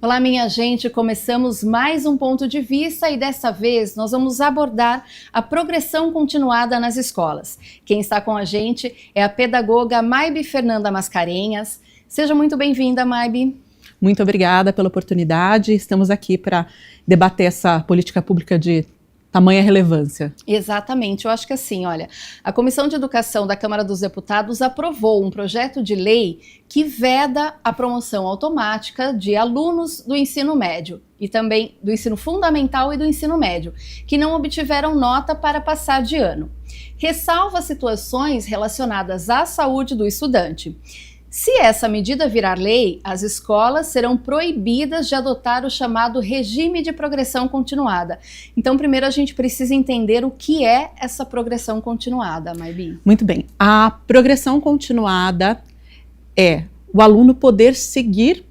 Olá, minha gente, começamos mais um ponto de vista e dessa vez nós vamos abordar a progressão continuada nas escolas. Quem está com a gente é a pedagoga Maybe Fernanda Mascarenhas. Seja muito bem-vinda, Maybe. Muito obrigada pela oportunidade. Estamos aqui para debater essa política pública de tamanha relevância. Exatamente, eu acho que assim, olha, a Comissão de Educação da Câmara dos Deputados aprovou um projeto de lei que veda a promoção automática de alunos do ensino médio e também do ensino fundamental e do ensino médio, que não obtiveram nota para passar de ano. Ressalva situações relacionadas à saúde do estudante. Se essa medida virar lei, as escolas serão proibidas de adotar o chamado regime de progressão continuada. Então, primeiro a gente precisa entender o que é essa progressão continuada, Maybe. Muito bem. A progressão continuada é o aluno poder seguir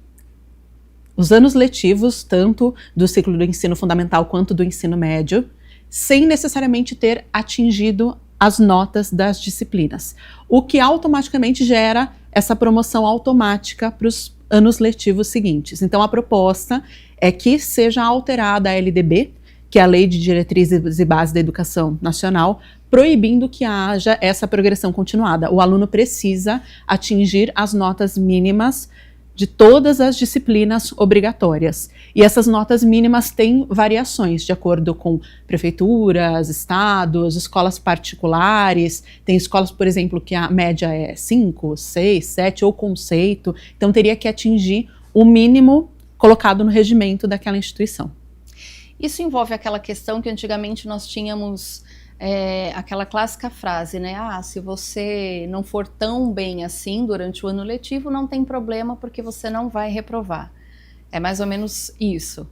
os anos letivos, tanto do ciclo do ensino fundamental quanto do ensino médio, sem necessariamente ter atingido as notas das disciplinas, o que automaticamente gera essa promoção automática para os anos letivos seguintes. Então, a proposta é que seja alterada a LDB, que é a Lei de Diretrizes e Bases da Educação Nacional, proibindo que haja essa progressão continuada. O aluno precisa atingir as notas mínimas de todas as disciplinas obrigatórias. E essas notas mínimas têm variações de acordo com prefeituras, estados, escolas particulares. Tem escolas, por exemplo, que a média é 5, 6, 7 ou conceito. Então teria que atingir o mínimo colocado no regimento daquela instituição. Isso envolve aquela questão que antigamente nós tínhamos aquela clássica frase, né? Ah, se você não for tão bem assim durante o ano letivo, não tem problema porque você não vai reprovar. É mais ou menos isso,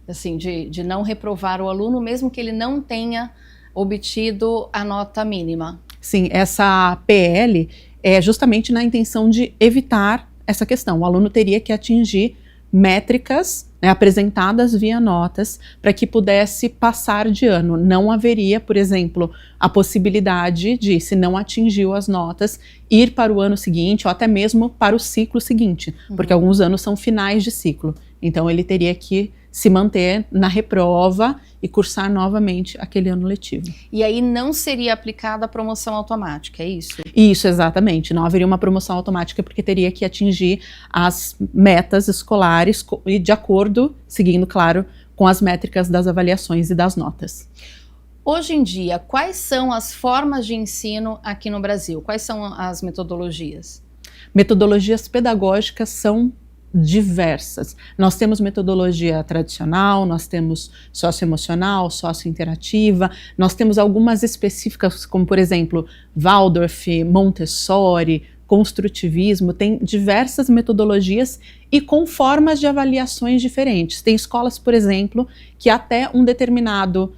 assim, de não reprovar o aluno mesmo que ele não tenha obtido a nota mínima. Sim, essa PL é justamente na intenção de evitar essa questão. O aluno teria que atingir métricas, né, apresentadas via notas, para que pudesse passar de ano. Não haveria, por exemplo, a possibilidade de, se não atingiu as notas, ir para o ano seguinte ou até mesmo para o ciclo seguinte, porque alguns anos são finais de ciclo. Então ele teria que se manter na reprova e cursar novamente aquele ano letivo. E aí não seria aplicada a promoção automática, é isso? Isso, exatamente. Não haveria uma promoção automática porque teria que atingir as metas escolares e de acordo, seguindo, claro, com as métricas das avaliações e das notas. Hoje em dia, quais são as formas de ensino aqui no Brasil? Quais são as metodologias? Metodologias pedagógicas são diversas. Nós temos metodologia tradicional, nós temos socioemocional, sociointerativa, nós temos algumas específicas, como por exemplo, Waldorf, Montessori, construtivismo, tem diversas metodologias e com formas de avaliações diferentes. Tem escolas, por exemplo, que até um determinado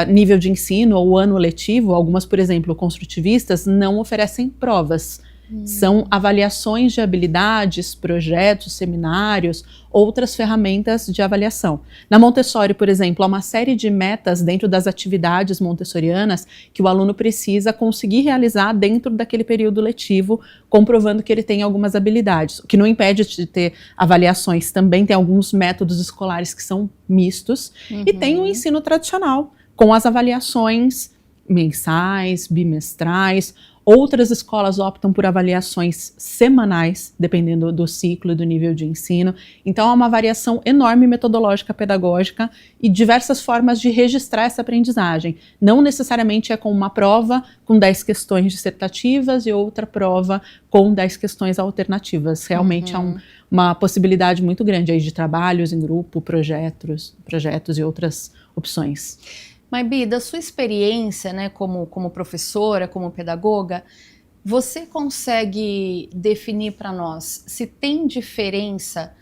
nível de ensino ou ano letivo, algumas, por exemplo, construtivistas, não oferecem provas. São avaliações de habilidades, projetos, seminários, outras ferramentas de avaliação. Na Montessori, por exemplo, há uma série de metas dentro das atividades montessorianas que o aluno precisa conseguir realizar dentro daquele período letivo, comprovando que ele tem algumas habilidades. O que não impede de ter avaliações, também tem alguns métodos escolares que são mistos, e tem o ensino tradicional, com as avaliações mensais, bimestrais. Outras escolas optam por avaliações semanais, dependendo do ciclo e do nível de ensino. Então, há uma variação enorme metodológica pedagógica e diversas formas de registrar essa aprendizagem. Não necessariamente é com uma prova com 10 questões dissertativas e outra prova com 10 questões alternativas. Realmente há uma possibilidade muito grande aí de trabalhos em grupo, projetos e outras opções. Maybe, da sua experiência, né, como professora, como pedagoga, você consegue definir para nós se tem diferença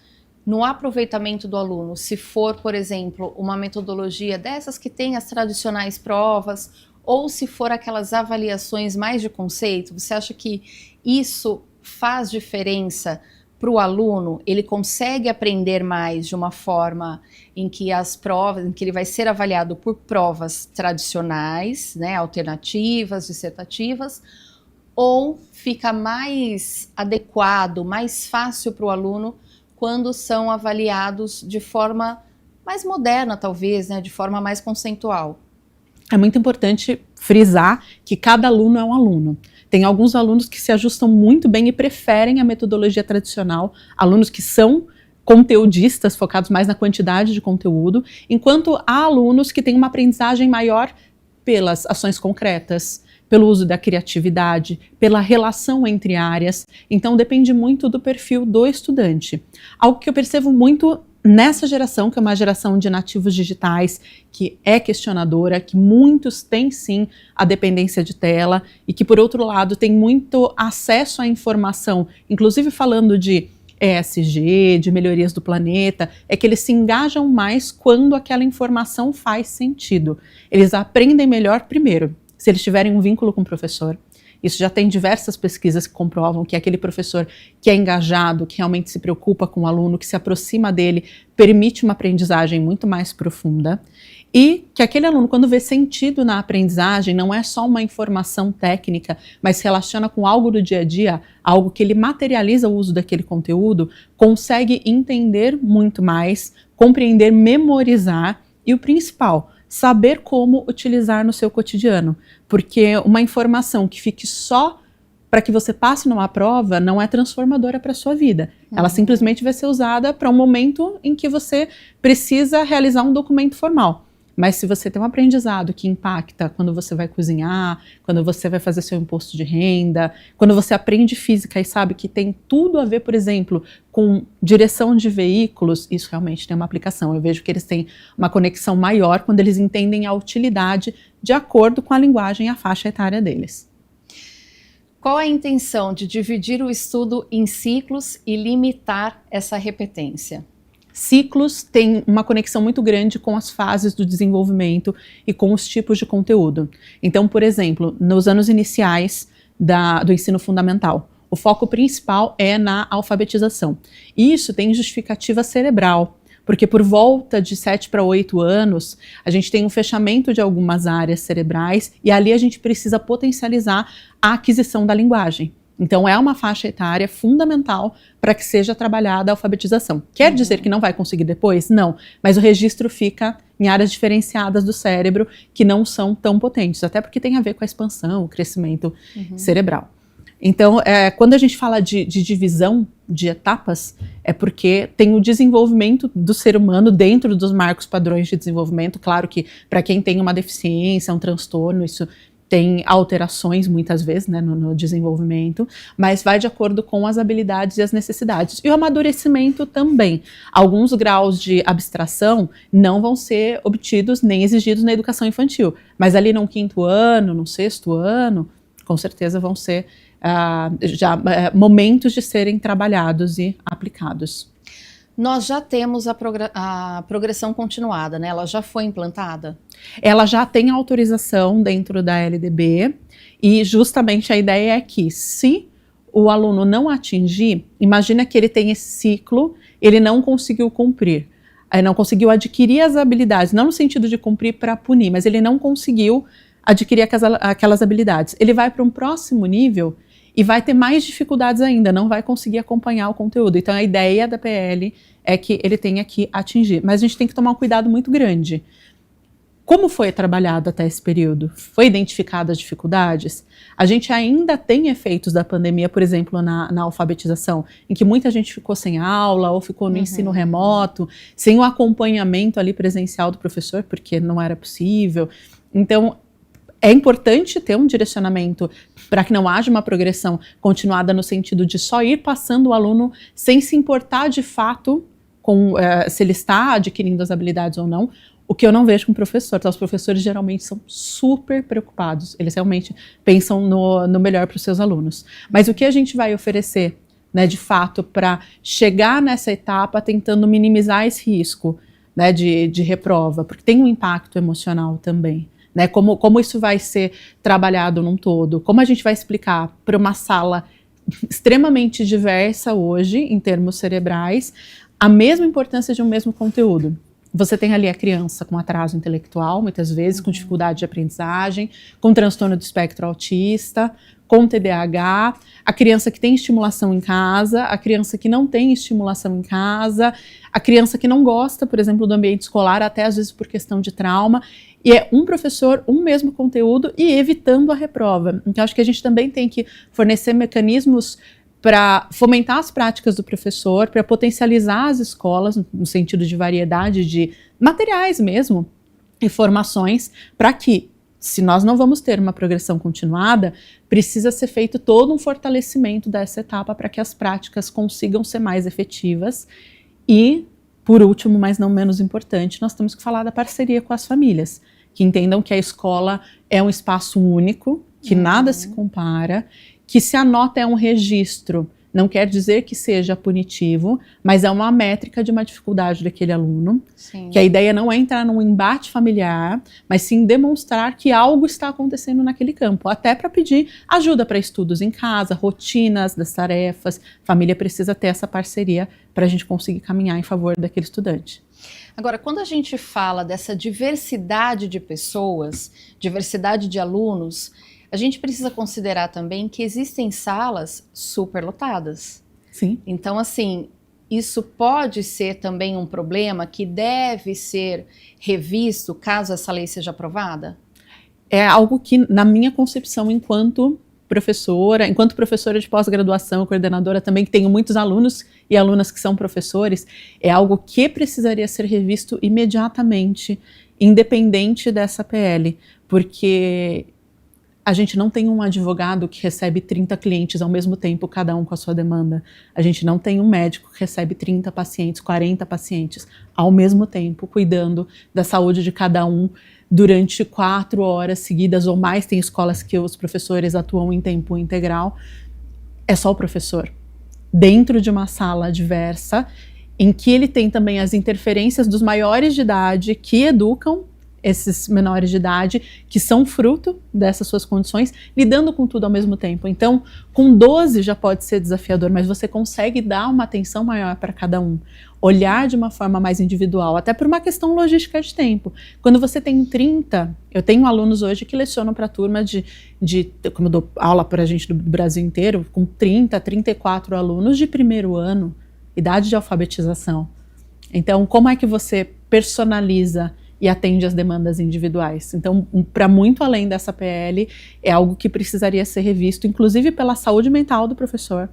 no aproveitamento do aluno, se for, por exemplo, uma metodologia dessas que tem as tradicionais provas, ou se for aquelas avaliações mais de conceito? Você acha que isso faz diferença para o aluno? Ele consegue aprender mais de uma forma em que as provas, em que ele vai ser avaliado por provas tradicionais, né, alternativas, dissertativas, ou fica mais adequado, mais fácil para o aluno quando são avaliados de forma mais moderna, talvez, né, de forma mais conceitual? É muito importante frisar que cada aluno é um aluno. Tem alguns alunos que se ajustam muito bem e preferem a metodologia tradicional, alunos que são conteudistas, focados mais na quantidade de conteúdo, enquanto há alunos que têm uma aprendizagem maior pelas ações concretas, pelo uso da criatividade, pela relação entre áreas. Então depende muito do perfil do estudante. Algo que eu percebo muito nessa geração, que é uma geração de nativos digitais, que é questionadora, que muitos têm sim a dependência de tela e que, por outro lado, tem muito acesso à informação, inclusive falando de ESG, de melhorias do planeta, é que eles se engajam mais quando aquela informação faz sentido. Eles aprendem melhor primeiro, se eles tiverem um vínculo com o professor. Isso já tem diversas pesquisas que comprovam que aquele professor que é engajado, que realmente se preocupa com o aluno, que se aproxima dele, permite uma aprendizagem muito mais profunda. E que aquele aluno, quando vê sentido na aprendizagem, não é só uma informação técnica, mas se relaciona com algo do dia a dia, algo que ele materializa o uso daquele conteúdo, consegue entender muito mais, compreender, memorizar e o principal, saber como utilizar no seu cotidiano, porque uma informação que fique só para que você passe numa prova não é transformadora para a sua vida. Ela simplesmente vai ser usada para um momento em que você precisa realizar um documento formal. Mas se você tem um aprendizado que impacta quando você vai cozinhar, quando você vai fazer seu imposto de renda, quando você aprende física e sabe que tem tudo a ver, por exemplo, com direção de veículos, isso realmente tem uma aplicação. Eu vejo que eles têm uma conexão maior quando eles entendem a utilidade de acordo com a linguagem e a faixa etária deles. Qual a intenção de dividir o estudo em ciclos e limitar essa repetência? Ciclos têm uma conexão muito grande com as fases do desenvolvimento e com os tipos de conteúdo. Então, por exemplo, nos anos iniciais do ensino fundamental, o foco principal é na alfabetização. E isso tem justificativa cerebral, porque por volta de 7 para 8 anos, a gente tem um fechamento de algumas áreas cerebrais e ali a gente precisa potencializar a aquisição da linguagem. Então é uma faixa etária fundamental para que seja trabalhada a alfabetização. Quer dizer que não vai conseguir depois? Não, mas o registro fica em áreas diferenciadas do cérebro que não são tão potentes, até porque tem a ver com a expansão, o crescimento cerebral. Então, quando a gente fala de divisão de etapas, é porque tem o desenvolvimento do ser humano dentro dos marcos padrões de desenvolvimento. Claro que para quem tem uma deficiência, um transtorno, isso tem alterações muitas vezes, né, no desenvolvimento, mas vai de acordo com as habilidades e as necessidades. E o amadurecimento também. Alguns graus de abstração não vão ser obtidos nem exigidos na educação infantil, mas ali no 5º ano, no 6º ano, com certeza vão ser momentos de serem trabalhados e aplicados. Nós já temos a progressão continuada, né? Ela já foi implantada? Ela já tem autorização dentro da LDB e justamente a ideia é que se o aluno não atingir, imagina que ele tem esse ciclo, ele não conseguiu cumprir, não conseguiu adquirir as habilidades, não no sentido de cumprir para punir, mas ele não conseguiu adquirir aquelas habilidades. Ele vai para um próximo nível e vai ter mais dificuldades ainda, não vai conseguir acompanhar o conteúdo. Então a ideia da PL é que ele tenha que atingir, mas a gente tem que tomar um cuidado muito grande. Como foi trabalhado até esse período? Foi identificado as dificuldades? A gente ainda tem efeitos da pandemia, por exemplo, na alfabetização, em que muita gente ficou sem aula ou ficou no ensino remoto, sem o acompanhamento ali presencial do professor, porque não era possível. Então, é importante ter um direcionamento para que não haja uma progressão continuada no sentido de só ir passando o aluno sem se importar de fato com se ele está adquirindo as habilidades ou não, o que eu não vejo com o professor. Então, os professores geralmente são super preocupados, eles realmente pensam no melhor para os seus alunos. Mas o que a gente vai oferecer, né, de fato, para chegar nessa etapa tentando minimizar esse risco, né, de reprova, porque tem um impacto emocional também. Né, como isso vai ser trabalhado num todo, como a gente vai explicar para uma sala extremamente diversa hoje, em termos cerebrais, a mesma importância de um mesmo conteúdo. Você tem ali a criança com atraso intelectual, muitas vezes, com dificuldade de aprendizagem, com transtorno do espectro autista, com TDAH, a criança que tem estimulação em casa, a criança que não tem estimulação em casa, a criança que não gosta, por exemplo, do ambiente escolar, até às vezes por questão de trauma, e é um professor, um mesmo conteúdo e evitando a reprova. Então, acho que a gente também tem que fornecer mecanismos para fomentar as práticas do professor, para potencializar as escolas, no sentido de variedade de materiais mesmo, e formações, para que, se nós não vamos ter uma progressão continuada, precisa ser feito todo um fortalecimento dessa etapa para que as práticas consigam ser mais efetivas. E, por último, mas não menos importante, nós temos que falar da parceria com as famílias, que entendam que a escola é um espaço único, que nada se compara, que se a nota é um registro, não quer dizer que seja punitivo, mas é uma métrica de uma dificuldade daquele aluno. Sim. Que a ideia não é entrar num embate familiar, mas sim demonstrar que algo está acontecendo naquele campo, até para pedir ajuda para estudos em casa, rotinas das tarefas. A família precisa ter essa parceria para a gente conseguir caminhar em favor daquele estudante. Agora, quando a gente fala dessa diversidade de pessoas, diversidade de alunos, a gente precisa considerar também que existem salas superlotadas. Sim. Então, assim, isso pode ser também um problema que deve ser revisto caso essa lei seja aprovada? É algo que, na minha concepção, enquanto professora de pós-graduação, coordenadora também, que tenho muitos alunos e alunas que são professores, é algo que precisaria ser revisto imediatamente, independente dessa PL, porque a gente não tem um advogado que recebe 30 clientes ao mesmo tempo, cada um com a sua demanda. A gente não tem um médico que recebe 30 pacientes, 40 pacientes ao mesmo tempo, cuidando da saúde de cada um durante 4 horas seguidas ou mais. Tem escolas que os professores atuam em tempo integral. É só o professor, dentro de uma sala diversa, em que ele tem também as interferências dos maiores de idade que educam esses menores de idade, que são fruto dessas suas condições, lidando com tudo ao mesmo tempo. Então, com 12 já pode ser desafiador, mas você consegue dar uma atenção maior para cada um, olhar de uma forma mais individual, até por uma questão logística de tempo. Quando você tem 30, eu tenho alunos hoje que lecionam para a turma como eu dou aula para a gente do Brasil inteiro, com 30, 34 alunos de primeiro ano, idade de alfabetização. Então, como é que você personaliza e atende às demandas individuais? Então, para muito além dessa PL, é algo que precisaria ser revisto, inclusive pela saúde mental do professor,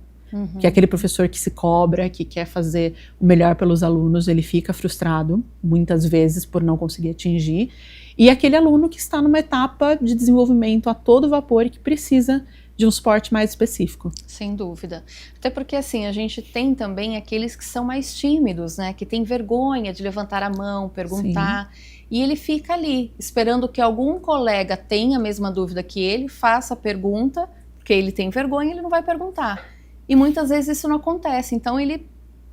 que é aquele professor que se cobra, que quer fazer o melhor pelos alunos, ele fica frustrado, muitas vezes, por não conseguir atingir, e aquele aluno que está numa etapa de desenvolvimento a todo vapor e que precisa de um suporte mais específico. Sem dúvida. Até porque, assim, a gente tem também aqueles que são mais tímidos, né? Que tem vergonha de levantar a mão, perguntar. Sim. E ele fica ali, esperando que algum colega tenha a mesma dúvida que ele, faça a pergunta, porque ele tem vergonha, ele não vai perguntar. E muitas vezes isso não acontece. Então, ele,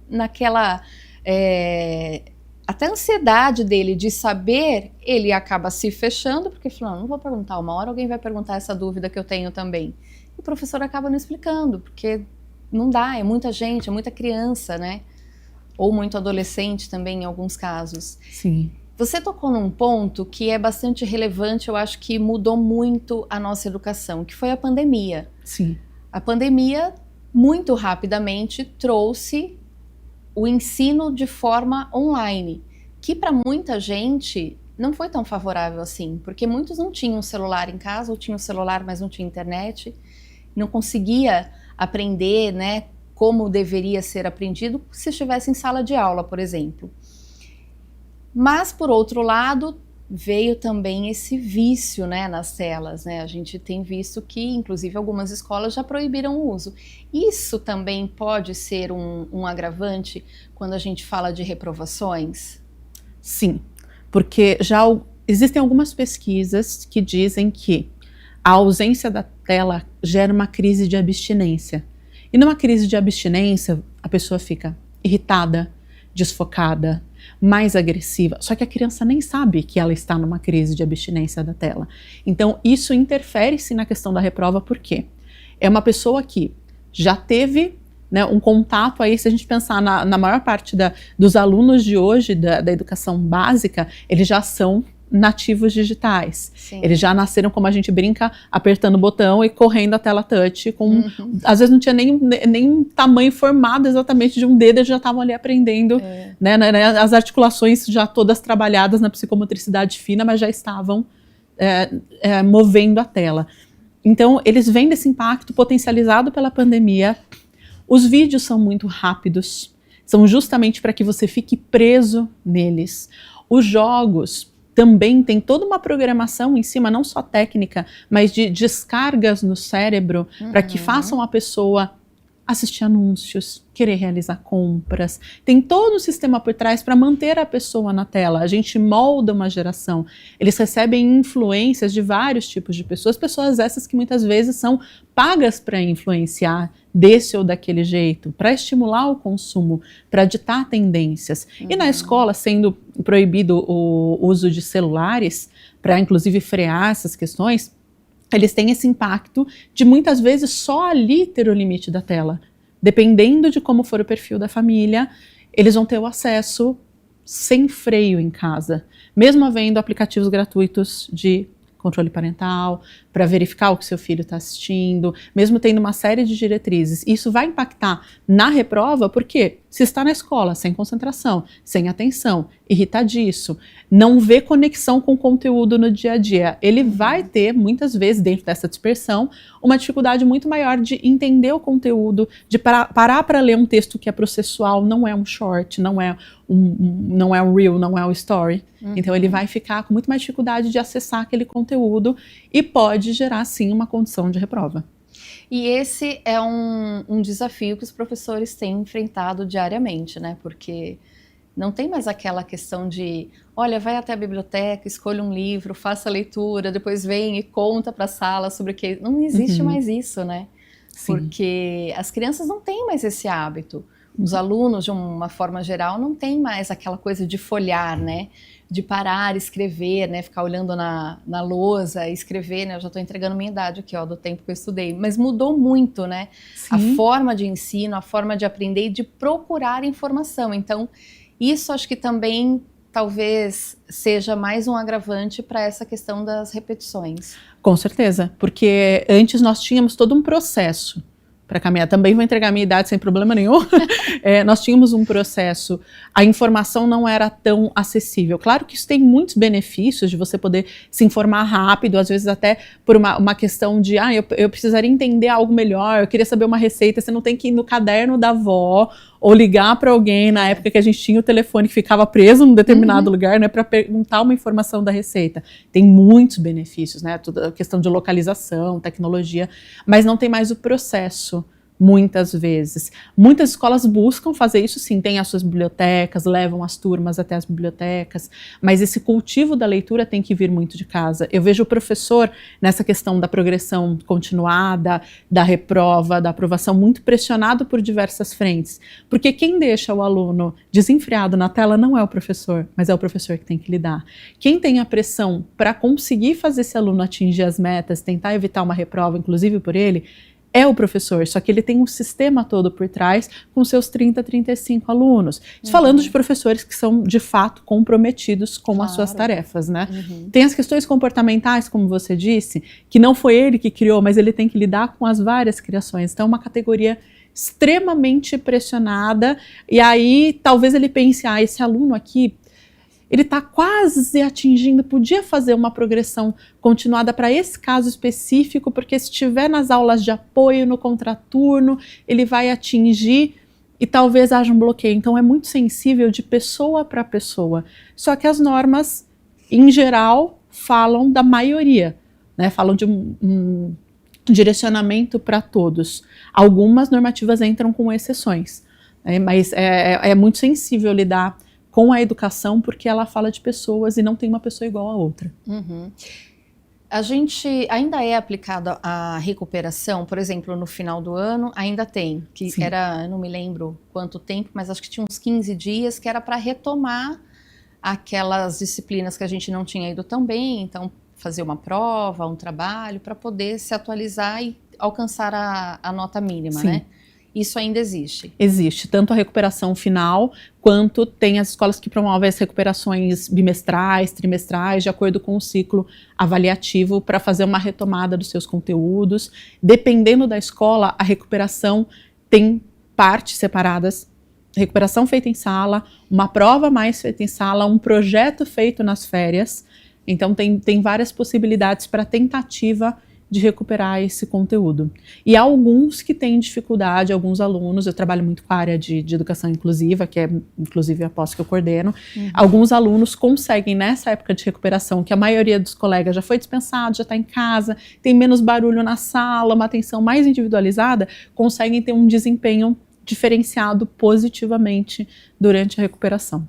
naquela até a ansiedade dele de saber, ele acaba se fechando, porque falando, não vou perguntar, uma hora alguém vai perguntar essa dúvida que eu tenho também. E o professor acaba não explicando, porque não dá, é muita gente, é muita criança, né? Ou muito adolescente também, em alguns casos. Sim. Você tocou num ponto que é bastante relevante, eu acho que mudou muito a nossa educação, que foi a pandemia. Sim. A pandemia, muito rapidamente, trouxe o ensino de forma online, que para muita gente não foi tão favorável assim, porque muitos não tinham celular em casa, ou tinham celular, mas não tinha internet, não conseguia aprender, né, como deveria ser aprendido se estivesse em sala de aula, por exemplo. Mas, por outro lado, veio também esse vício, né, nas telas, né? A gente tem visto que, inclusive, algumas escolas já proibiram o uso. Isso também pode ser um agravante quando a gente fala de reprovações? Sim, porque já existem algumas pesquisas que dizem que a ausência da tela gera uma crise de abstinência. E numa crise de abstinência, a pessoa fica irritada, desfocada, mais agressiva, só que a criança nem sabe que ela está numa crise de abstinência da tela. Então isso interfere-se na questão da reprova, porque é uma pessoa que já teve né, um contato aí, se a gente pensar na maior parte dos alunos de hoje, da educação básica, eles já são nativos digitais. Sim. Eles já nasceram, como a gente brinca, apertando o botão e correndo a tela touch, às vezes não tinha nem tamanho formado exatamente de um dedo, eles já estavam ali aprendendo, né, as articulações já todas trabalhadas na psicomotricidade fina, mas já estavam movendo a tela. Então, eles vêm desse impacto potencializado pela pandemia. Os vídeos são muito rápidos, são justamente para que você fique preso neles. Os jogos também tem toda uma programação em cima, não só técnica, mas de descargas no cérebro, para que façam a pessoa assistir anúncios, querer realizar compras. Tem todo um sistema por trás para manter a pessoa na tela. A gente molda uma geração. Eles recebem influências de vários tipos de pessoas essas que muitas vezes são pagas para influenciar desse ou daquele jeito, para estimular o consumo, para ditar tendências. E na escola, sendo proibido o uso de celulares, para inclusive frear essas questões, eles têm esse impacto de muitas vezes só ali ter o limite da tela. Dependendo de como for o perfil da família, eles vão ter o acesso sem freio em casa. Mesmo havendo aplicativos gratuitos de controle parental, para verificar o que seu filho está assistindo, mesmo tendo uma série de diretrizes. Isso vai impactar na reprova, porque se está na escola sem concentração, sem atenção, irritadiço, não vê conexão com o conteúdo no dia a dia, ele vai ter, muitas vezes, dentro dessa dispersão, uma dificuldade muito maior de entender o conteúdo, de parar para ler um texto que é processual, não é um short, não é um reel, não é um story. Então ele vai ficar com muito mais dificuldade de acessar aquele conteúdo e pode gerar, sim, uma condição de reprova. E esse é um desafio que os professores têm enfrentado diariamente, né? Porque não tem mais aquela questão de, olha, vai até a biblioteca, escolha um livro, faça a leitura, depois vem e conta para a sala sobre o que... Não existe mais isso, né? Sim. Porque as crianças não têm mais esse hábito. Os alunos, de uma forma geral, não têm mais aquela coisa de folhear, né? De parar, escrever, né? Ficar olhando na lousa, escrever, né? Eu já estou entregando minha idade aqui, ó, do tempo que eu estudei. Mas mudou muito, né? Sim. A forma de ensino, a forma de aprender e de procurar informação. Então, isso acho que também talvez seja mais um agravante para essa questão das repetições. Com certeza, porque antes nós tínhamos todo um processo para caminhar. Também vou entregar a minha idade sem problema nenhum. Nós tínhamos um processo, a informação não era tão acessível. Claro que isso tem muitos benefícios de você poder se informar rápido, às vezes até por uma questão de, eu precisaria entender algo melhor, eu queria saber uma receita, você não tem que ir no caderno da avó ou ligar para alguém na época que a gente tinha o telefone que ficava preso num determinado lugar, né, para perguntar uma informação da receita. Tem muitos benefícios, né, toda a questão de localização, tecnologia, mas não tem mais o processo. Muitas vezes. Muitas escolas buscam fazer isso, sim, tem as suas bibliotecas, levam as turmas até as bibliotecas, mas esse cultivo da leitura tem que vir muito de casa. Eu vejo o professor, nessa questão da progressão continuada, da reprova, da aprovação, muito pressionado por diversas frentes, porque quem deixa o aluno desenfreado na tela não é o professor, mas é o professor que tem que lidar. Quem tem a pressão para conseguir fazer esse aluno atingir as metas, tentar evitar uma reprova, inclusive por ele, é o professor, só que ele tem um sistema todo por trás com seus 30, 35 alunos. Falando de professores que são, de fato, comprometidos com as suas tarefas, né? Tem as questões comportamentais, como você disse, que não foi ele que criou, mas ele tem que lidar com as várias criações. Então, é uma categoria extremamente pressionada, e aí talvez ele pense, esse aluno aqui, ele está quase atingindo, podia fazer uma progressão continuada para esse caso específico, porque se estiver nas aulas de apoio, no contraturno, ele vai atingir e talvez haja um bloqueio. Então é muito sensível de pessoa para pessoa. Só que as normas, em geral, falam da maioria, né? Falam de um direcionamento para todos. Algumas normativas entram com exceções, né? Mas é muito sensível lidar com a educação, porque ela fala de pessoas e não tem uma pessoa igual a outra. A gente ainda é aplicada a recuperação, por exemplo, no final do ano, ainda tem, que Sim. era, eu não me lembro quanto tempo, mas acho que tinha uns 15 dias, que era para retomar aquelas disciplinas que a gente não tinha ido tão bem, então fazer uma prova, um trabalho, para poder se atualizar e alcançar a nota mínima, Sim. né? isso ainda existe? Existe, tanto a recuperação final, quanto tem as escolas que promovem as recuperações bimestrais, trimestrais, de acordo com o ciclo avaliativo, para fazer uma retomada dos seus conteúdos. Dependendo da escola, a recuperação tem partes separadas, recuperação feita em sala, uma prova mais feita em sala, um projeto feito nas férias. Então tem várias possibilidades para tentativa de recuperar esse conteúdo. E há alguns que têm dificuldade, alguns alunos, eu trabalho muito com a área de educação inclusiva, que é inclusive a pós que eu coordeno, alguns alunos conseguem nessa época de recuperação, que a maioria dos colegas já foi dispensado, já está em casa, tem menos barulho na sala, uma atenção mais individualizada, conseguem ter um desempenho diferenciado positivamente durante a recuperação.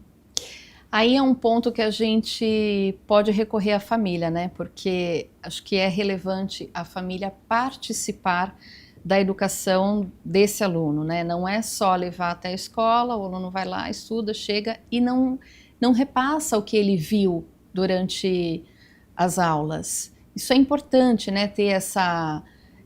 Aí é um ponto que a gente pode recorrer à família, né? Porque acho que é relevante a família participar da educação desse aluno, né? Não é só levar até a escola, o aluno vai lá, estuda, chega e não repassa o que ele viu durante as aulas. Isso é importante, né? Ter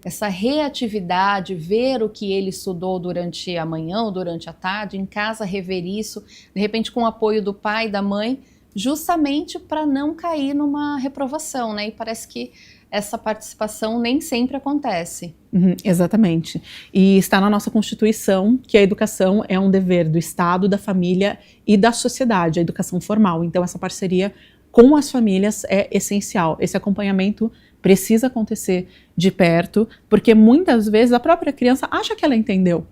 essa reatividade, ver o que ele estudou durante a manhã ou durante a tarde, em casa rever isso, de repente com o apoio do pai e da mãe, justamente para não cair numa reprovação, né? E parece que essa participação nem sempre acontece. Exatamente. E está na nossa Constituição que a educação é um dever do Estado, da família e da sociedade, a educação formal. Então essa parceria com as famílias é essencial. Esse acompanhamento precisa acontecer de perto, porque muitas vezes a própria criança acha que ela entendeu.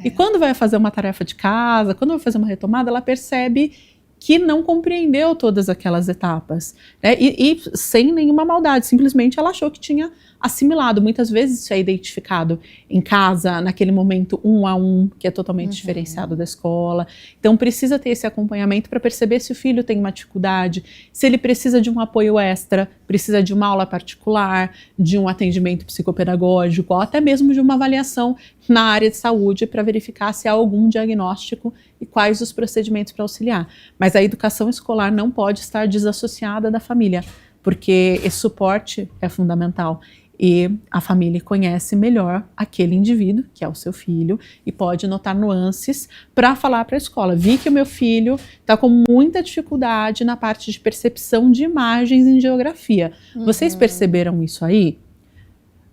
E quando vai fazer uma tarefa de casa, quando vai fazer uma retomada, ela percebe que não compreendeu todas aquelas etapas, né? E sem nenhuma maldade, simplesmente ela achou que tinha assimilado. Muitas vezes isso é identificado em casa, naquele momento 1 a 1, que é totalmente diferenciado da escola. Então precisa ter esse acompanhamento para perceber se o filho tem uma dificuldade, se ele precisa de um apoio extra, precisa de uma aula particular, de um atendimento psicopedagógico, ou até mesmo de uma avaliação na área de saúde para verificar se há algum diagnóstico e quais os procedimentos para auxiliar. Mas a educação escolar não pode estar desassociada da família, porque esse suporte é fundamental. E a família conhece melhor aquele indivíduo, que é o seu filho, e pode notar nuances para falar para a escola. Vi que o meu filho está com muita dificuldade na parte de percepção de imagens em geografia. Vocês perceberam isso aí?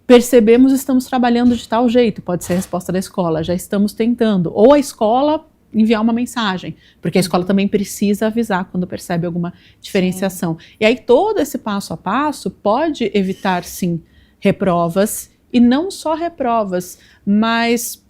Percebemos, estamos trabalhando de tal jeito, pode ser a resposta da escola, já estamos tentando. Ou a escola enviar uma mensagem, porque a escola também precisa avisar quando percebe alguma diferenciação. E aí todo esse passo a passo pode evitar, sim, reprovas, e não só reprovas, mas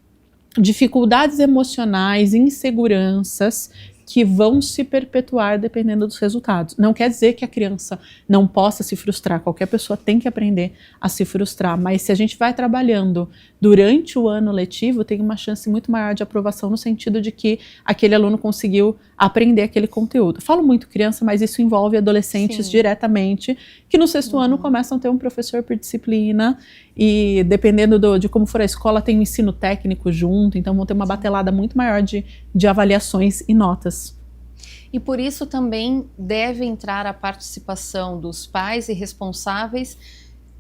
dificuldades emocionais, inseguranças que vão se perpetuar dependendo dos resultados. Não quer dizer que a criança não possa se frustrar, qualquer pessoa tem que aprender a se frustrar, mas se a gente vai trabalhando durante o ano letivo, tem uma chance muito maior de aprovação no sentido de que aquele aluno conseguiu aprender aquele conteúdo. Falo muito criança, mas isso envolve adolescentes diretamente, que no 6º ano começam a ter um professor por disciplina, e dependendo de como for a escola, tem um ensino técnico junto, então vão ter uma batelada muito maior de avaliações e notas. E por isso também deve entrar a participação dos pais e responsáveis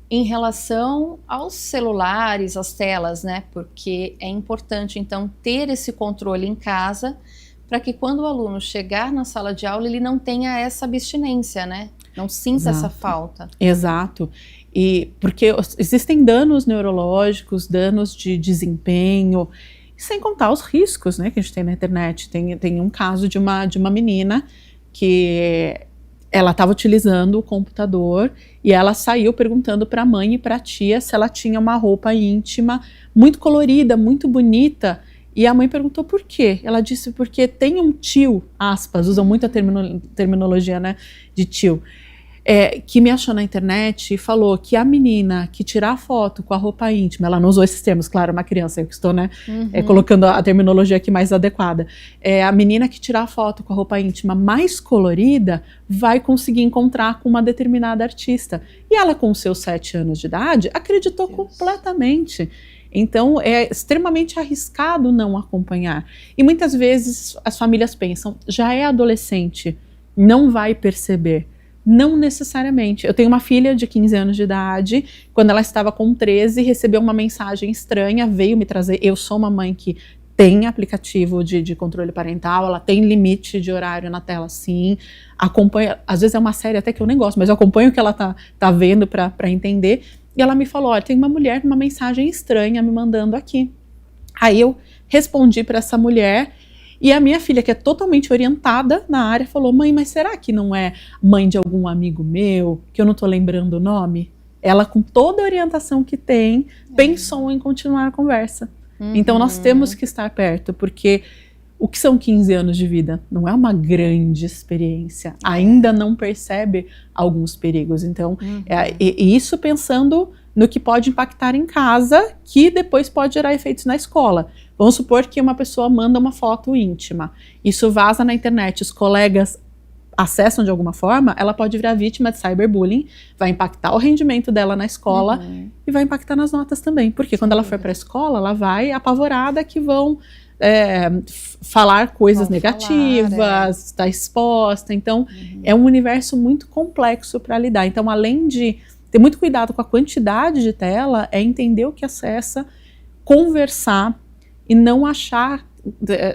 em relação aos celulares, às telas, né? Porque é importante, então, ter esse controle em casa para que quando o aluno chegar na sala de aula, ele não tenha essa abstinência, né? Não sinta essa falta. Exato. E porque existem danos neurológicos, danos de desempenho, sem contar os riscos, né, que a gente tem na internet. Tem um caso de uma menina que ela estava utilizando o computador e ela saiu perguntando para a mãe e para a tia se ela tinha uma roupa íntima muito colorida, muito bonita. E a mãe perguntou por quê. Ela disse porque tem um tio, aspas, usam muito a terminologia, né, de tio, que me achou na internet e falou que a menina que tirar foto com a roupa íntima, ela não usou esses termos, claro, uma criança, eu que estou, né, colocando a terminologia aqui mais adequada, a menina que tirar foto com a roupa íntima mais colorida vai conseguir encontrar com uma determinada artista. E ela, com seus 7 anos de idade, acreditou completamente. Então é extremamente arriscado não acompanhar. E muitas vezes as famílias pensam, já é adolescente, não vai perceber. Não necessariamente. Eu tenho uma filha de 15 anos de idade, quando ela estava com 13, recebeu uma mensagem estranha, veio me trazer. Eu sou uma mãe que tem aplicativo de controle parental, ela tem limite de horário na tela, sim. Acompanha, às vezes é uma série até que eu nem gosto, mas eu acompanho o que ela tá vendo para entender. E ela me falou: olha, tem uma mulher com uma mensagem estranha me mandando aqui. Aí eu respondi para essa mulher. E a minha filha, que é totalmente orientada na área, falou: mãe, mas será que não é mãe de algum amigo meu, que eu não tô lembrando o nome? Ela, com toda a orientação que tem, pensou em continuar a conversa. Então nós temos que estar perto, porque o que são 15 anos de vida? Não é uma grande experiência, ainda não percebe alguns perigos. Então, e isso pensando no que pode impactar em casa, que depois pode gerar efeitos na escola. Vamos supor que uma pessoa manda uma foto íntima, isso vaza na internet, os colegas acessam de alguma forma, ela pode virar vítima de cyberbullying, vai impactar o rendimento dela na escola e vai impactar nas notas também, porque quando ela for para a escola, ela vai apavorada que vão falar coisas negativas, está exposta. Então, é um universo muito complexo para lidar. Então, além de ter muito cuidado com a quantidade de tela, é entender o que acessa, conversar e não achar,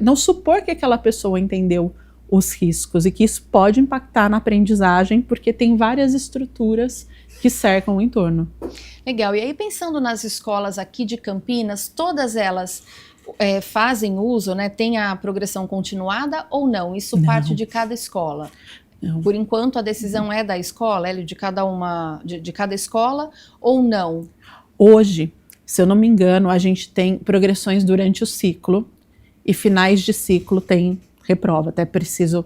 não supor que aquela pessoa entendeu os riscos e que isso pode impactar na aprendizagem, porque tem várias estruturas que cercam o entorno. Legal. E aí, pensando nas escolas aqui de Campinas, todas elas fazem uso, né? Tem a progressão continuada ou não? Isso parte de cada escola? Não. Por enquanto, a decisão é da escola, de cada escola ou não? Hoje, se eu não me engano, a gente tem progressões durante o ciclo e finais de ciclo tem reprova. Até preciso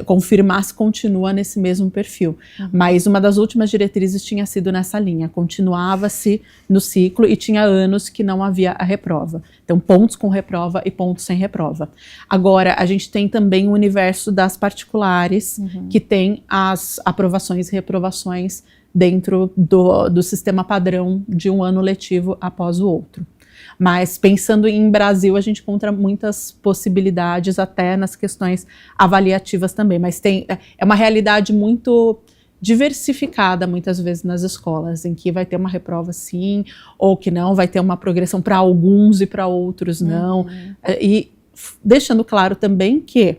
confirmar se continua nesse mesmo perfil. Mas uma das últimas diretrizes tinha sido nessa linha. Continuava-se no ciclo e tinha anos que não havia a reprova. Então, pontos com reprova e pontos sem reprova. Agora, a gente tem também o universo das particulares, que tem as aprovações e reprovações dentro do sistema padrão de um ano letivo após o outro. Mas pensando em Brasil, a gente encontra muitas possibilidades até nas questões avaliativas também, mas é uma realidade muito diversificada muitas vezes nas escolas, em que vai ter uma reprova sim, ou que não, vai ter uma progressão para alguns e para outros não, e deixando claro também que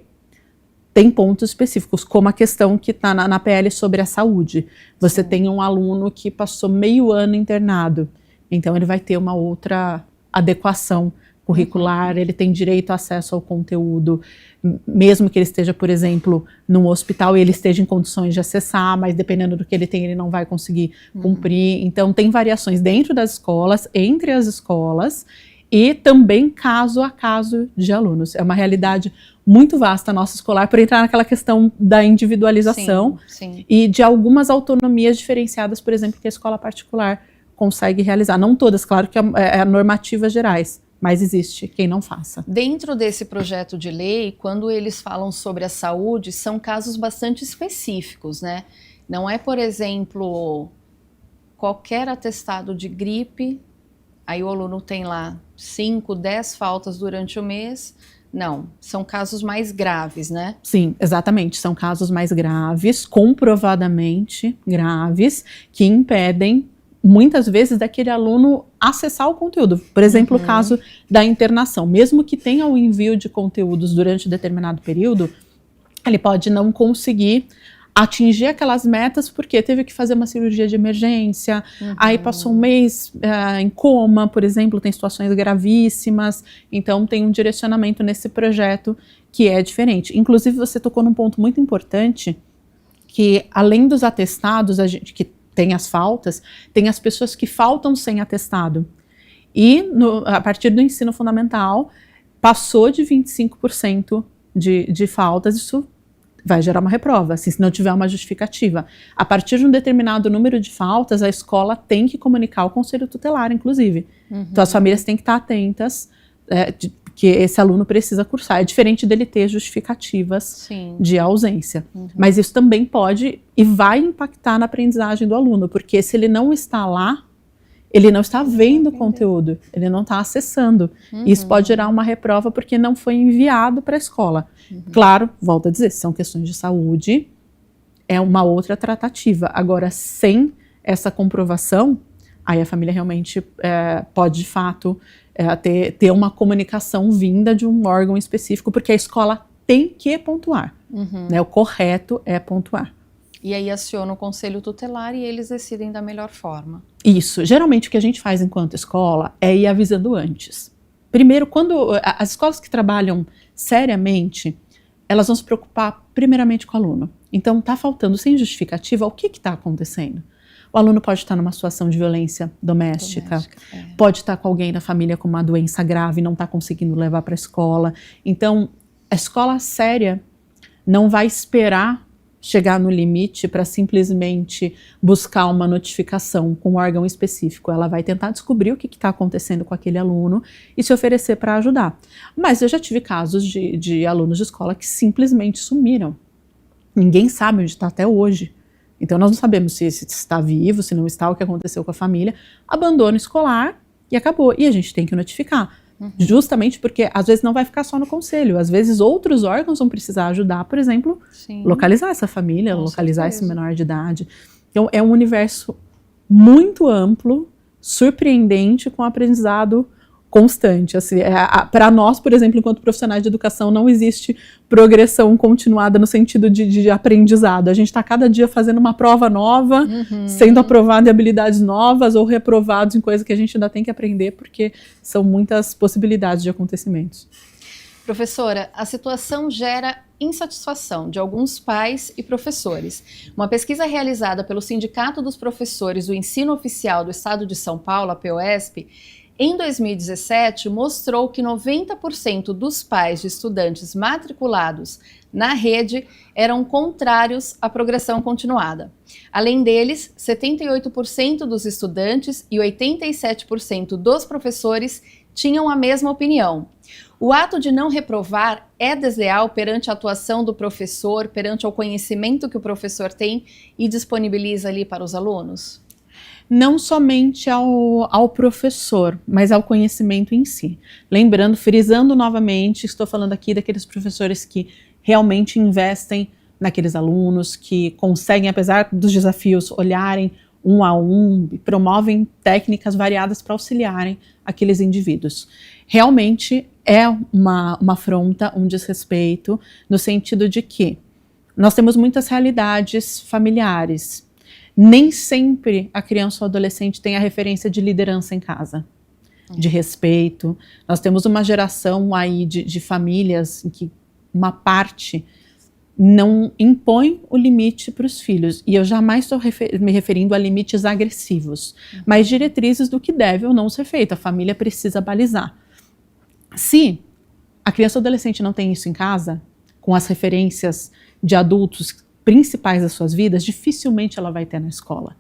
tem pontos específicos, como a questão que está na PL sobre a saúde. Você tem um aluno que passou meio ano internado, então ele vai ter uma outra adequação curricular, ele tem direito a acesso ao conteúdo, mesmo que ele esteja, por exemplo, num hospital e ele esteja em condições de acessar, mas dependendo do que ele tem, ele não vai conseguir cumprir. Então, tem variações dentro das escolas, entre as escolas, e também caso a caso de alunos. É uma realidade muito vasta a nossa escolar, por entrar naquela questão da individualização e de algumas autonomias diferenciadas, por exemplo, que a escola particular consegue realizar. Não todas, claro que é normativas gerais, mas existe quem não faça. Dentro desse projeto de lei, quando eles falam sobre a saúde, são casos bastante específicos, né? Não é, por exemplo, qualquer atestado de gripe, aí o aluno tem lá 5, 10 faltas durante o mês. Não, são casos mais graves, né? Sim, exatamente, são casos mais graves, comprovadamente graves, que impedem muitas vezes daquele aluno acessar o conteúdo. Por exemplo, o caso da internação. Mesmo que tenha o envio de conteúdos durante determinado período, ele pode não conseguir atingir aquelas metas porque teve que fazer uma cirurgia de emergência, aí passou um mês em coma, por exemplo, tem situações gravíssimas, então tem um direcionamento nesse projeto que é diferente. Inclusive, você tocou num ponto muito importante, que além dos atestados, a gente que tem as faltas, tem as pessoas que faltam sem atestado. E a partir do ensino fundamental, passou de 25% de faltas, isso vai gerar uma reprova, assim, se não tiver uma justificativa. A partir de um determinado número de faltas, a escola tem que comunicar ao conselho tutelar, inclusive. Então as famílias têm que estar atentas que esse aluno precisa cursar. É diferente dele ter justificativas de ausência. Mas isso também pode e vai impactar na aprendizagem do aluno, porque se ele não está lá, ele não está vendo o conteúdo, ele não está acessando. Isso pode gerar uma reprova porque não foi enviado para a escola. Claro, volto a dizer, são questões de saúde, é uma outra tratativa. Agora, sem essa comprovação, aí a família realmente pode, de fato, ter uma comunicação vinda de um órgão específico, porque a escola tem que pontuar. Né? O correto é pontuar. E aí aciona o conselho tutelar e eles decidem da melhor forma. Isso. Geralmente o que a gente faz enquanto escola é ir avisando antes. Primeiro, quando as escolas que trabalham seriamente, elas vão se preocupar primeiramente com o aluno. Então, está faltando sem justificativa o que está acontecendo. O aluno pode estar numa situação de violência doméstica, pode estar com alguém da família com uma doença grave e não está conseguindo levar para a escola. Então, a escola séria não vai esperar chegar no limite para simplesmente buscar uma notificação com um órgão específico. Ela vai tentar descobrir o que está acontecendo com aquele aluno e se oferecer para ajudar. Mas eu já tive casos de alunos de escola que simplesmente sumiram. Ninguém sabe onde está até hoje. Então nós não sabemos se está vivo, se não está, o que aconteceu com a família. Abandono escolar e acabou. E a gente tem que notificar. Justamente porque às vezes não vai ficar só no conselho, às vezes outros órgãos vão precisar ajudar, por exemplo, localizar essa família, localizar esse menor de idade. Então é um universo muito amplo, surpreendente, com aprendizado constante. Assim, para nós, por exemplo, enquanto profissionais de educação, não existe progressão continuada no sentido de aprendizado. A gente está cada dia fazendo uma prova nova, sendo aprovado em habilidades novas ou reprovados em coisas que a gente ainda tem que aprender, porque são muitas possibilidades de acontecimentos. Professora, a situação gera insatisfação de alguns pais e professores. Uma pesquisa realizada pelo Sindicato dos Professores do Ensino Oficial do Estado de São Paulo, a POESP, em 2017, mostrou que 90% dos pais de estudantes matriculados na rede eram contrários à progressão continuada. Além deles, 78% dos estudantes e 87% dos professores tinham a mesma opinião. O ato de não reprovar é desleal perante a atuação do professor, perante o conhecimento que o professor tem e disponibiliza ali para os alunos? Não somente ao professor, mas ao conhecimento em si. Lembrando, frisando novamente, estou falando aqui daqueles professores que realmente investem naqueles alunos, que conseguem, apesar dos desafios, olharem um a um e promovem técnicas variadas para auxiliarem aqueles indivíduos. Realmente é uma afronta, um desrespeito, no sentido de que nós temos muitas realidades familiares. Nem sempre a criança ou adolescente tem a referência de liderança em casa, de respeito. Nós temos uma geração aí de famílias em que uma parte não impõe o limite para os filhos. E eu jamais estou me referindo a limites agressivos, mas diretrizes do que deve ou não ser feito. A família precisa balizar. Se a criança ou adolescente não tem isso em casa, com as referências de adultos principais das suas vidas, dificilmente ela vai ter na escola.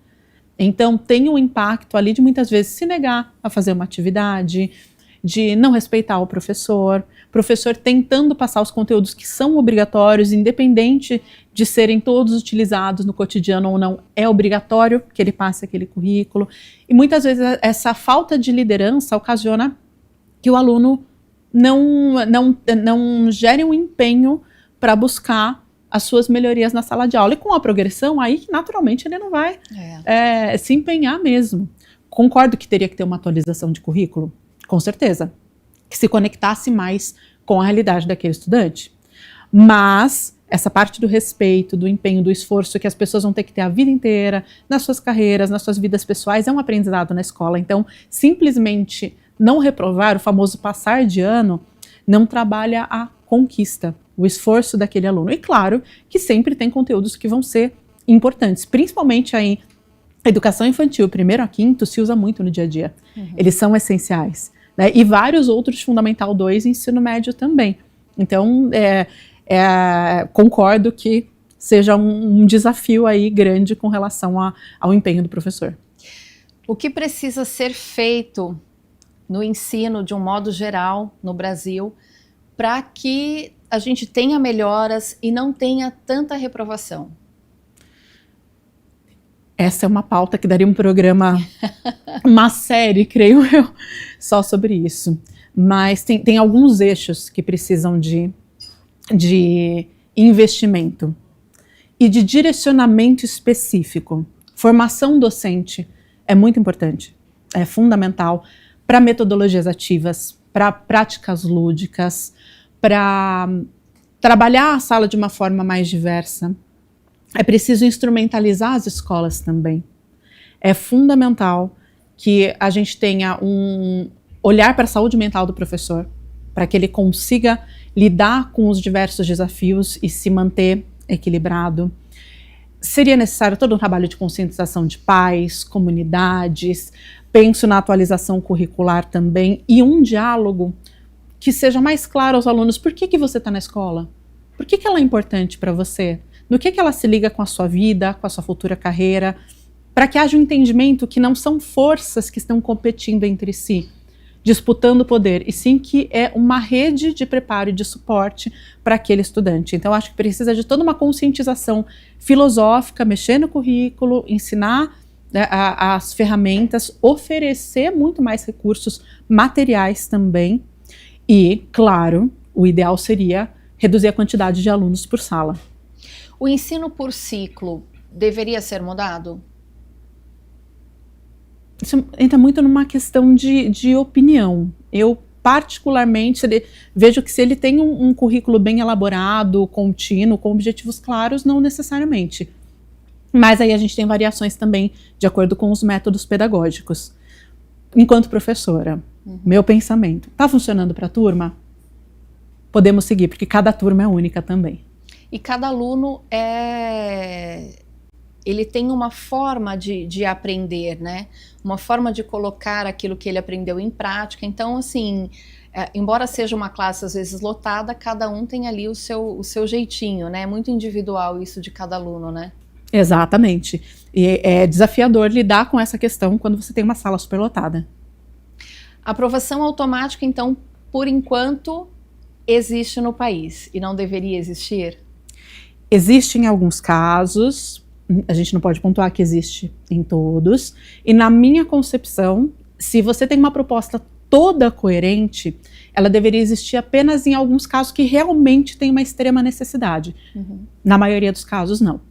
Então tem um impacto ali de muitas vezes se negar a fazer uma atividade, de não respeitar o professor tentando passar os conteúdos que são obrigatórios, independente de serem todos utilizados no cotidiano ou não, é obrigatório que ele passe aquele currículo. E muitas vezes essa falta de liderança ocasiona que o aluno não gere um empenho para buscar as suas melhorias na sala de aula. E com a progressão, aí naturalmente ele não vai se empenhar mesmo. Concordo que teria que ter uma atualização de currículo, com certeza, que se conectasse mais com a realidade daquele estudante. Mas essa parte do respeito, do empenho, do esforço que as pessoas vão ter que ter a vida inteira, nas suas carreiras, nas suas vidas pessoais, é um aprendizado na escola. Então, simplesmente não reprovar, o famoso passar de ano, não trabalha a conquista, o esforço daquele aluno. E claro que sempre tem conteúdos que vão ser importantes, principalmente aí a educação infantil, 1º a 5º, se usa muito no dia a dia. Eles são essenciais, né? E vários outros, Fundamental 2 e ensino médio também. Então, concordo que seja um desafio aí grande com relação ao empenho do professor. O que precisa ser feito no ensino, de um modo geral, no Brasil, para que a gente tenha melhoras e não tenha tanta reprovação? Essa é uma pauta que daria um programa, uma série, creio eu, só sobre isso. Mas tem alguns eixos que precisam de investimento. e de direcionamento específico. Formação docente é muito importante, é fundamental para metodologias ativas, para práticas lúdicas, para trabalhar a sala de uma forma mais diversa. É preciso instrumentalizar as escolas também. É fundamental que a gente tenha um olhar para a saúde mental do professor, para que ele consiga lidar com os diversos desafios e se manter equilibrado. Seria necessário todo um trabalho de conscientização de pais, comunidades, penso na atualização curricular também, e um diálogo que seja mais claro aos alunos. Por que você está na escola? Por que ela é importante para você? No que ela se liga com a sua vida, com a sua futura carreira? Para que haja um entendimento que não são forças que estão competindo entre si, disputando o poder, e sim que é uma rede de preparo e de suporte para aquele estudante. Então, acho que precisa de toda uma conscientização filosófica, mexer no currículo, ensinar, né, as ferramentas, oferecer muito mais recursos materiais também. E, claro, o ideal seria reduzir a quantidade de alunos por sala. O ensino por ciclo deveria ser mudado? Isso entra muito numa questão de opinião. Eu, particularmente, vejo que se ele tem um currículo bem elaborado, contínuo, com objetivos claros, não necessariamente. Mas aí a gente tem variações também, de acordo com os métodos pedagógicos. Enquanto professora, meu pensamento, está funcionando para a turma? Podemos seguir, porque cada turma é única também. E cada aluno ele tem uma forma de aprender, né? Uma forma de colocar aquilo que ele aprendeu em prática. Então, assim, embora seja uma classe às vezes lotada, cada um tem ali o seu jeitinho, né? É muito individual isso de cada aluno, né? Exatamente. E é desafiador lidar com essa questão quando você tem uma sala superlotada. Aprovação automática, então, por enquanto, existe no país e não deveria existir? Existe em alguns casos, a gente não pode pontuar que existe em todos, e na minha concepção, se você tem uma proposta toda coerente, ela deveria existir apenas em alguns casos que realmente tem uma extrema necessidade. Na maioria dos casos, não.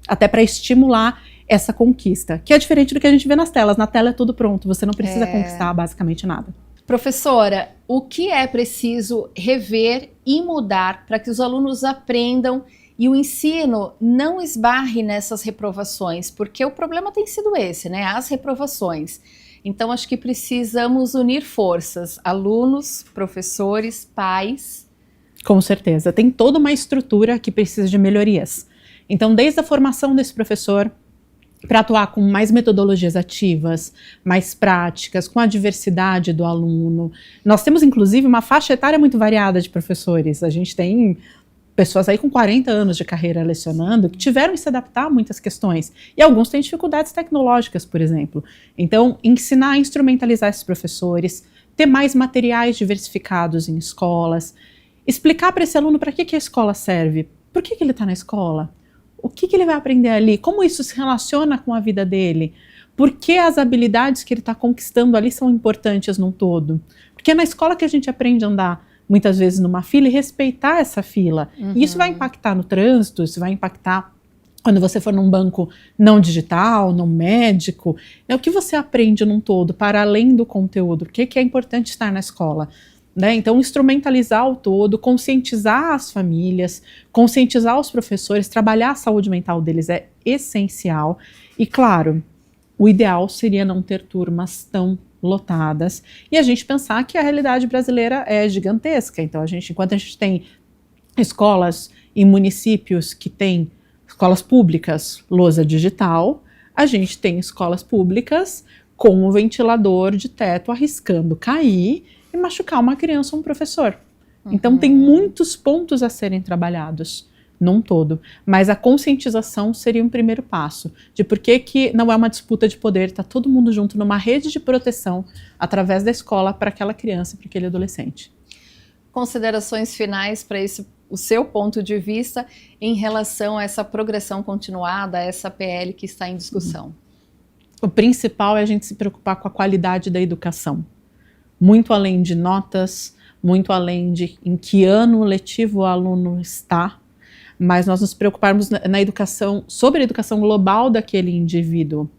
Até para estimular essa conquista, que é diferente do que a gente vê nas telas. Na tela é tudo pronto, você não precisa conquistar basicamente nada. Professora, o que é preciso rever e mudar para que os alunos aprendam e o ensino não esbarre nessas reprovações? Porque o problema tem sido esse, né? As reprovações. Então, acho que precisamos unir forças, alunos, professores, pais. Com certeza, tem toda uma estrutura que precisa de melhorias. Então, desde a formação desse professor, para atuar com mais metodologias ativas, mais práticas, com a diversidade do aluno. Nós temos, inclusive, uma faixa etária muito variada de professores. A gente tem pessoas aí com 40 anos de carreira lecionando que tiveram que se adaptar a muitas questões. E alguns têm dificuldades tecnológicas, por exemplo. Então, ensinar a instrumentalizar esses professores, ter mais materiais diversificados em escolas, explicar para esse aluno para que a escola serve, por que ele está na escola, o que ele vai aprender ali, como isso se relaciona com a vida dele, por que as habilidades que ele está conquistando ali são importantes num todo. Porque é na escola que a gente aprende a andar muitas vezes numa fila e respeitar essa fila. E isso vai impactar no trânsito, isso vai impactar quando você for num banco não digital, não médico. É o que você aprende num todo, para além do conteúdo. Por que é importante estar na escola? Né? Então, instrumentalizar o todo, conscientizar as famílias, conscientizar os professores, trabalhar a saúde mental deles é essencial. E, claro, o ideal seria não ter turmas tão lotadas e a gente pensar que a realidade brasileira é gigantesca. Então, enquanto a gente tem escolas em municípios que têm escolas públicas, lousa digital, a gente tem escolas públicas com o ventilador de teto arriscando cair e machucar uma criança ou um professor. Então tem muitos pontos a serem trabalhados num todo, mas a conscientização seria um primeiro passo, de por que não é uma disputa de poder, está todo mundo junto numa rede de proteção através da escola para aquela criança, para aquele adolescente. Considerações finais para o seu ponto de vista em relação a essa progressão continuada, a essa PL que está em discussão? O principal é a gente se preocupar com a qualidade da educação. Muito além de notas, muito além de em que ano letivo o aluno está, mas nós nos preocuparmos na educação, sobre a educação global daquele indivíduo.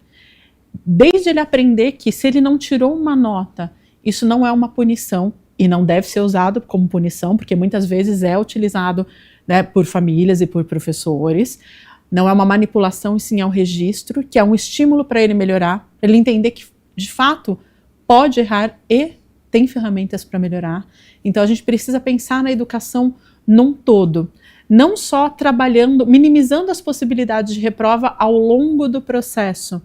Desde ele aprender que se ele não tirou uma nota, isso não é uma punição e não deve ser usado como punição, porque muitas vezes é utilizado, né, por famílias e por professores. Não é uma manipulação, e sim é um registro, que é um estímulo para ele melhorar, para ele entender que, de fato, pode errar e tem ferramentas para melhorar. Então a gente precisa pensar na educação num todo, não só trabalhando, minimizando as possibilidades de reprova ao longo do processo,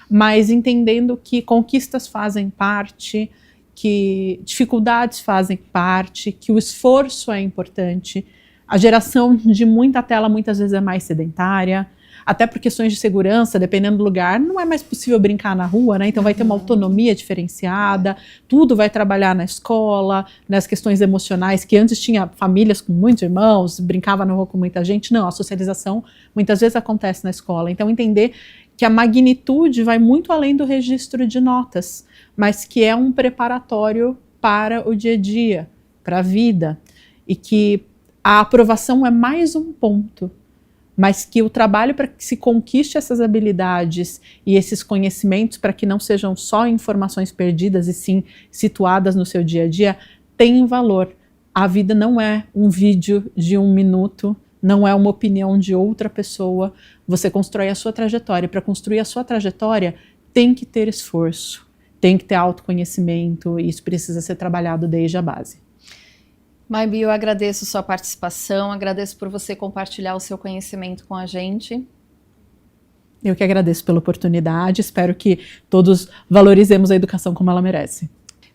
mas entendendo que conquistas fazem parte, que dificuldades fazem parte, que o esforço é importante. A geração de muita tela muitas vezes é mais sedentária, até por questões de segurança, dependendo do lugar, não é mais possível brincar na rua, né? Então vai ter uma autonomia diferenciada, tudo vai trabalhar na escola, nas questões emocionais, que antes tinha famílias com muitos irmãos, brincava na rua com muita gente. Não, a socialização muitas vezes acontece na escola. Então entender que a magnitude vai muito além do registro de notas, mas que é um preparatório para o dia a dia, para a vida, e que a aprovação é mais um ponto, mas que o trabalho para que se conquiste essas habilidades e esses conhecimentos, para que não sejam só informações perdidas e sim situadas no seu dia a dia, tem valor. A vida não é um vídeo de 1 minuto, não é uma opinião de outra pessoa. Você constrói a sua trajetória. Para construir a sua trajetória, tem que ter esforço, tem que ter autoconhecimento, e isso precisa ser trabalhado desde a base. Maybi, eu agradeço sua participação, agradeço por você compartilhar o seu conhecimento com a gente. Eu que agradeço pela oportunidade, espero que todos valorizemos a educação como ela merece.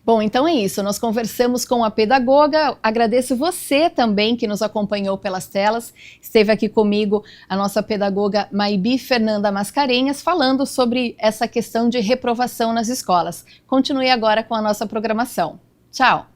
Bom, então é isso, nós conversamos com a pedagoga, agradeço você também que nos acompanhou pelas telas, esteve aqui comigo a nossa pedagoga Maybi Fernanda Mascarenhas falando sobre essa questão de reprovação nas escolas. Continue agora com a nossa programação. Tchau!